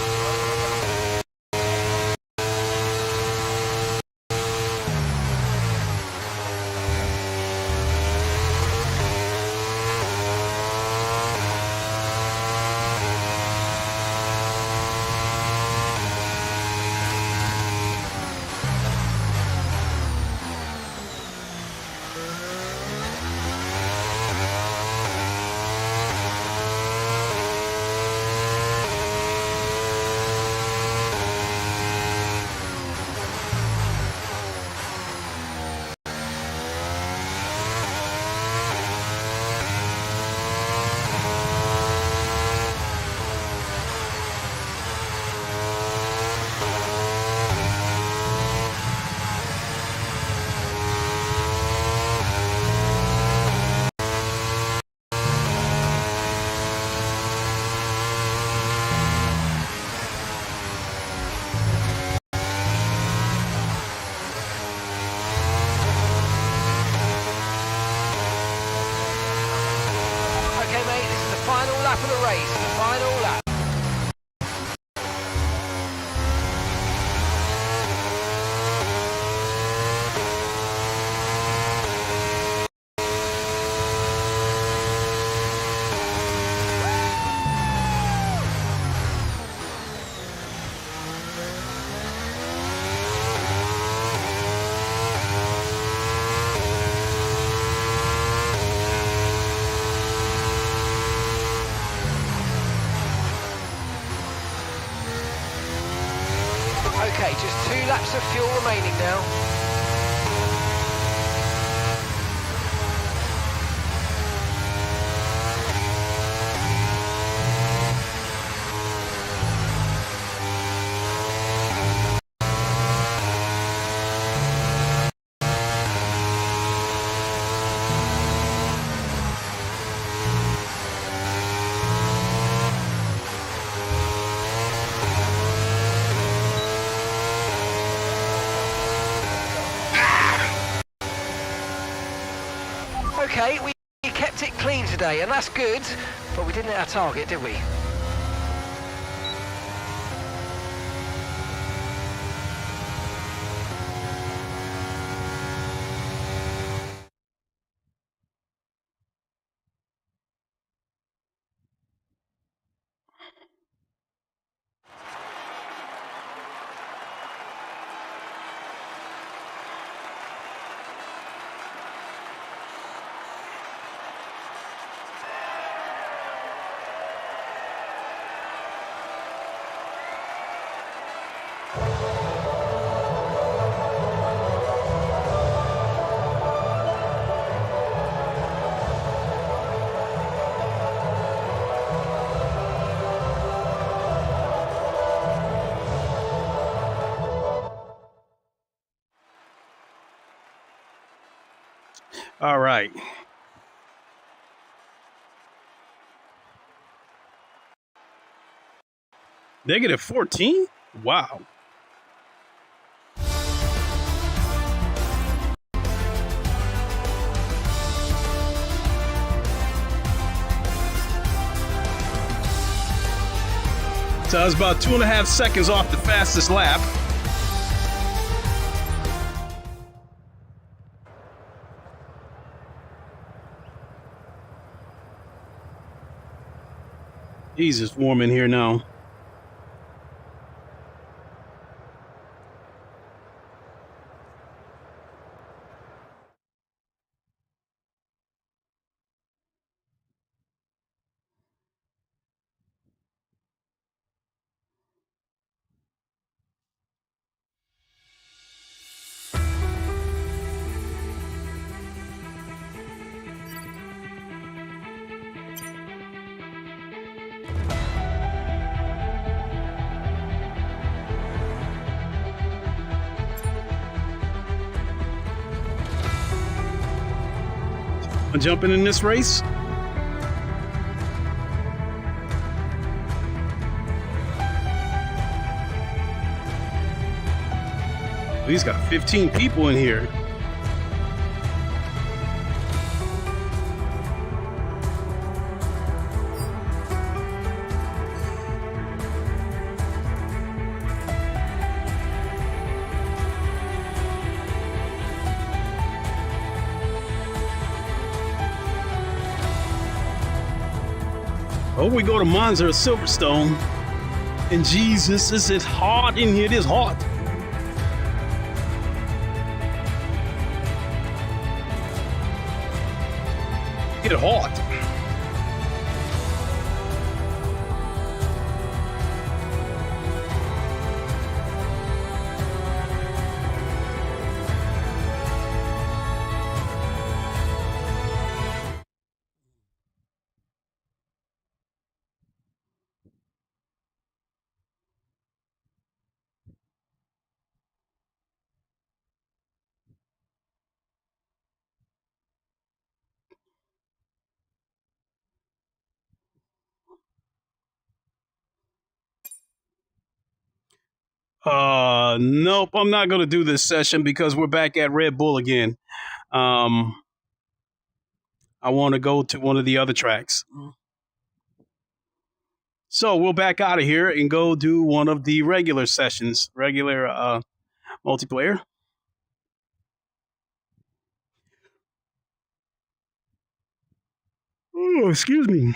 Lap of the race, the final lap. Okay, just 2 laps of fuel remaining now. Okay, we kept it clean today, and that's good, but we didn't hit our target, did we? All right. Negative 14? Wow. So I was about 2.5 seconds off the fastest lap. Jesus, warm in here now. I'm jumping in this race. He's got 15 people in here. Oh, we go to Monza or Silverstone. And Jesus, is it hot in here? It is hot. Get hot. Nope, I'm not going to do this session because we're back at Red Bull again. I want to go to one of the other tracks. So we'll back out of here and go do one of the regular sessions, regular multiplayer. Oh, excuse me.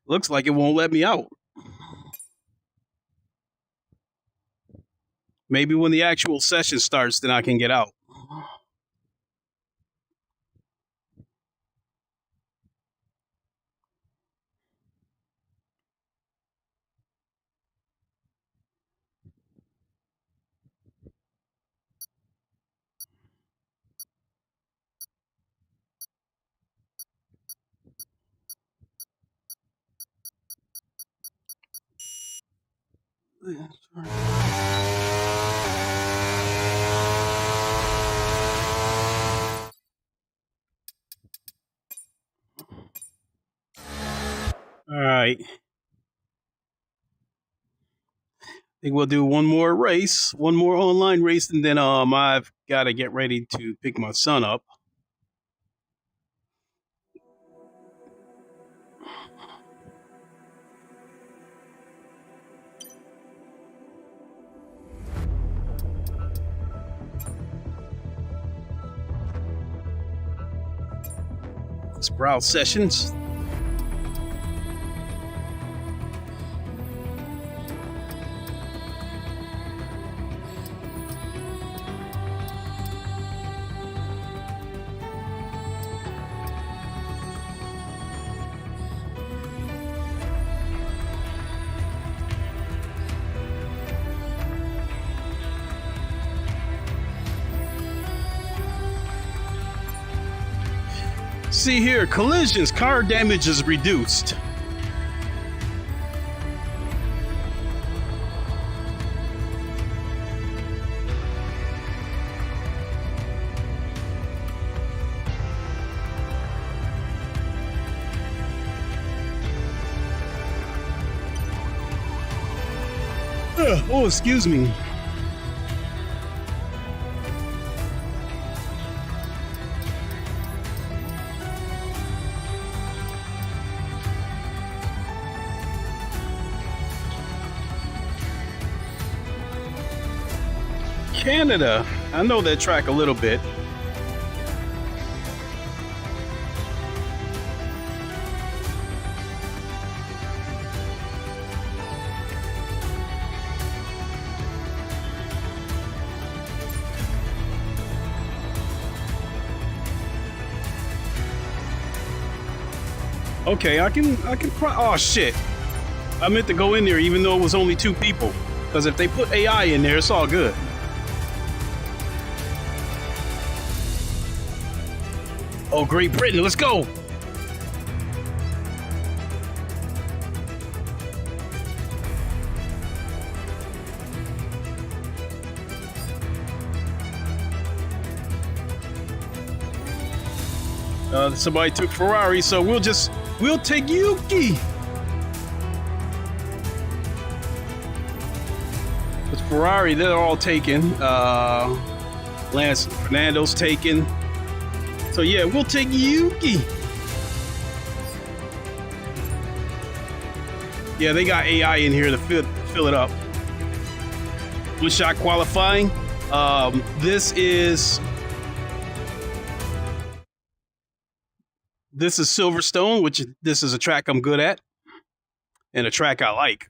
Looks like it won't let me out. Maybe when the actual session starts, then I can get out. All right. I think we'll do one more race, one more online race, and then I've got to get ready to pick my son up. Let's browse sessions. See here, collisions, car damage is reduced. Oh, excuse me. Canada. I know that track a little bit. Okay, I can oh shit. I meant to go in there even though it was only 2 people. Because if they put AI in there, it's all good. Oh, Great Britain, let's go. Somebody took Ferrari, so we'll take Yuki. It's Ferrari, they're all taken. Lance Fernando's taken. So yeah, we'll take Yuki. Yeah, they got AI in here to fill it up. One shot qualifying. This is Silverstone, which this is a track I'm good at and a track I like.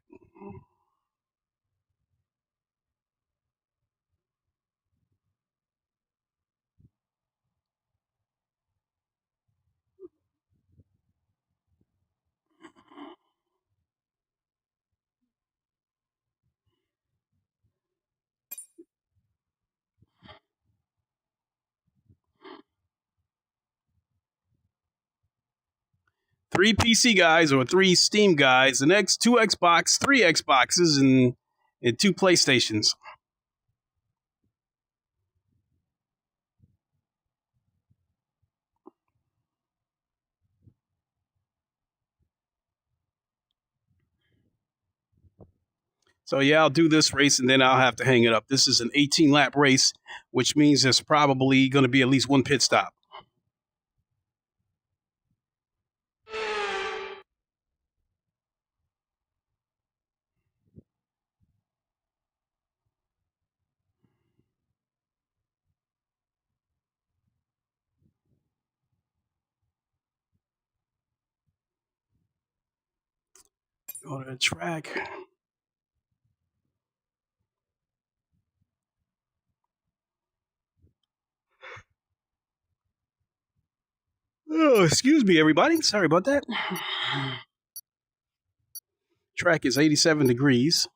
Three PC guys or 3 Steam guys, the next 2 Xbox, 3 Xboxes, and 2 PlayStations. So yeah, I'll do this race and then I'll have to hang it up. This is an 18-lap race, which means there's probably going to be at least 1 pit stop. Go to the track. Oh, excuse me, everybody. Sorry about that. Track is 87 degrees.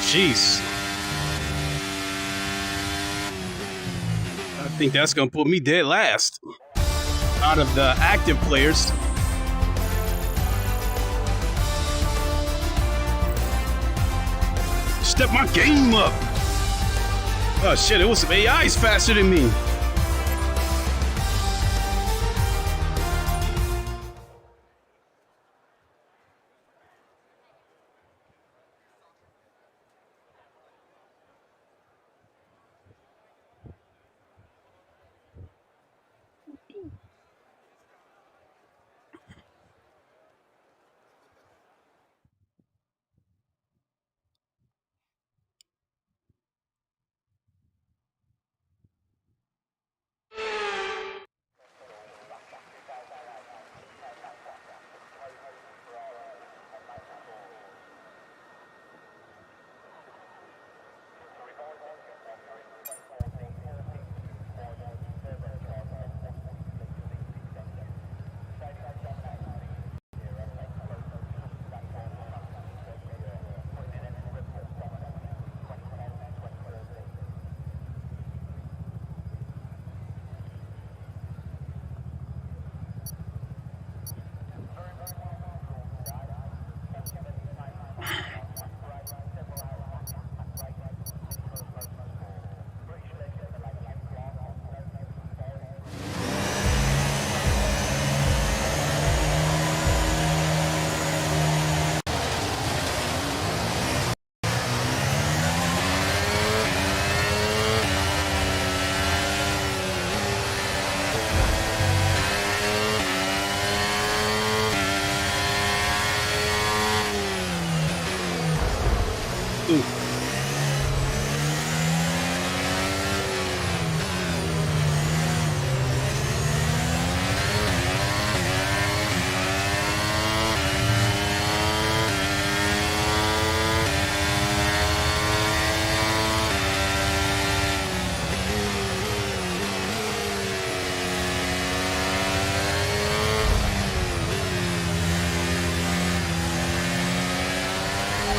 Jeez. I think that's gonna put me dead last out of the active players. Step my game up. Oh shit, it was some AIs faster than me.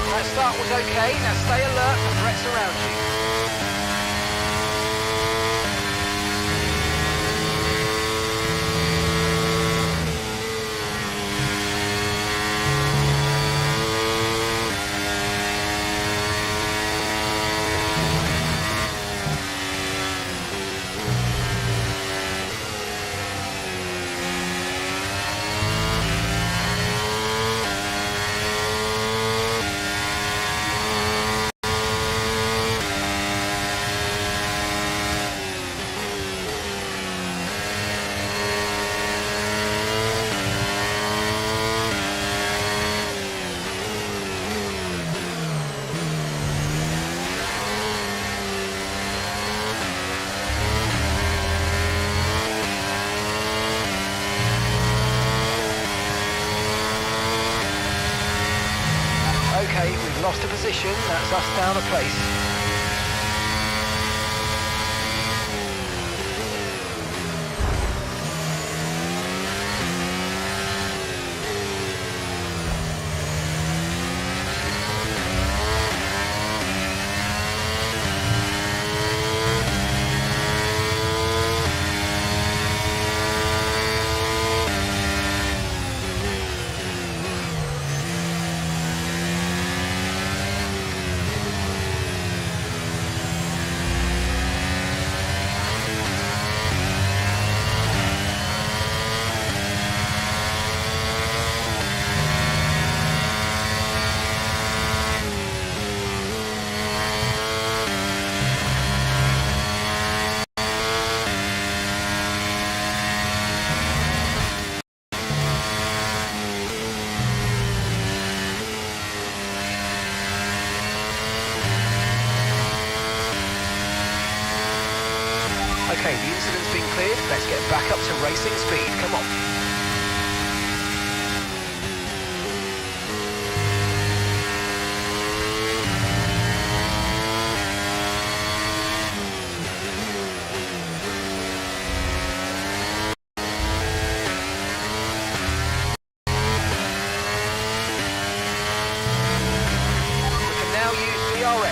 That start was okay, now stay alert for threats around you. Okay, we've lost a position, that's us down a place. Okay, the incident's been cleared. Let's get back up to racing speed. Come on. We can now use DRS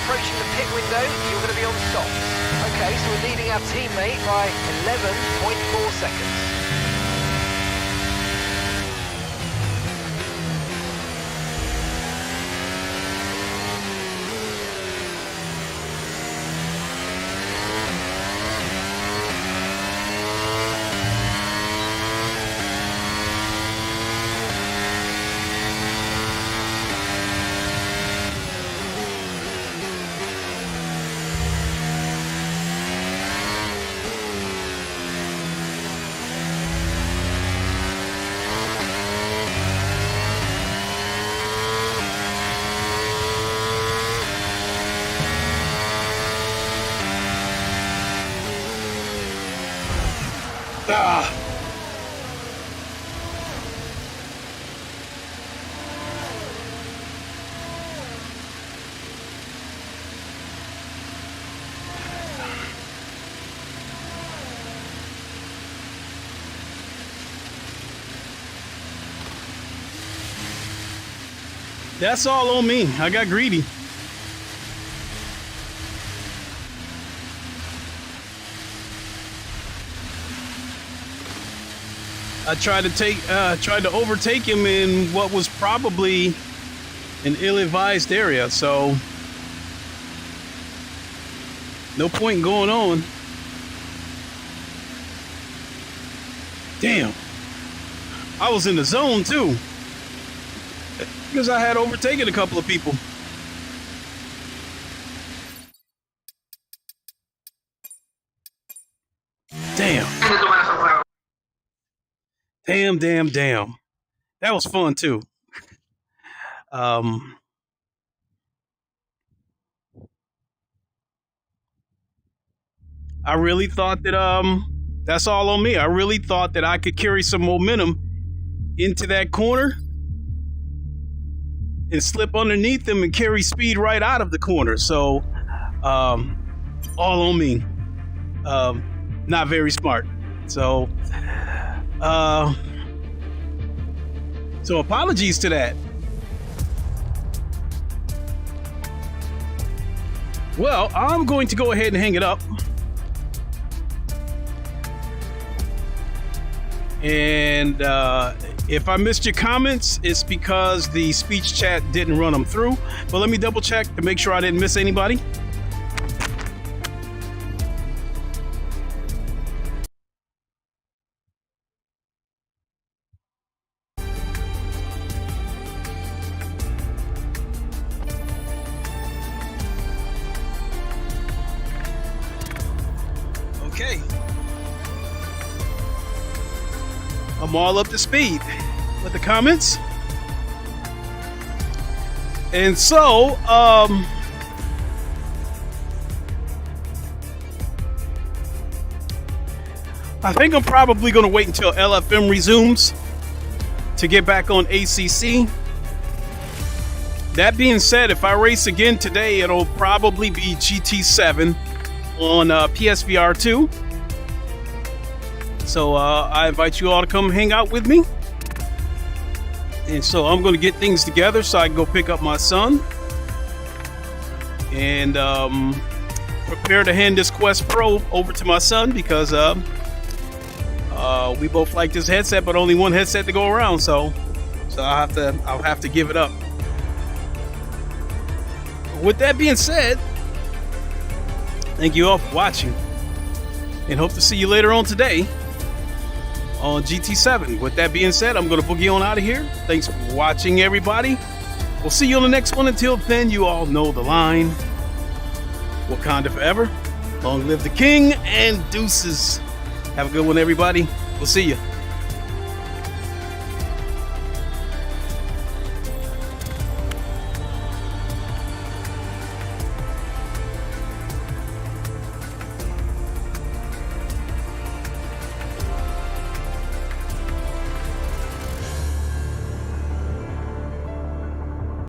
approaching the pit window, you're going to be on softs. Okay, so we're leading our teammate by 11.4 seconds. That's all on me. I got greedy. I tried to overtake him in what was probably an ill-advised area, so no point going on. Damn, I was in the zone too, because I had overtaken a couple of people. Damn. Damn. That was fun too. I really thought that that's all on me. I really thought that I could carry some momentum into that corner and slip underneath them and carry speed right out of the corner. So all on me. Not very smart. So so apologies to that. Well, I'm going to go ahead and hang it up. And if I missed your comments, it's because the speech chat didn't run them through. But let me double check to make sure I didn't miss anybody. Okay. I'm all up to speed with the comments. And so, I think I'm probably going to wait until LFM resumes to get back on ACC. That being said, if I race again today, it'll probably be GT7 on PSVR 2. So I invite you all to come hang out with me. And so I'm going to get things together so I can go pick up my son and prepare to hand this Quest Pro over to my son, because we both like this headset, but only one headset to go around. So I'll have to give it up. With that being said, thank you all for watching, and hope to see you later on today on GT7. With that being said, I'm going to boogie on out of here. Thanks for watching, everybody. We'll see you on the next one. Until then, you all know the line. Wakanda forever. Long live the king, and deuces. Have a good one, everybody. We'll see you.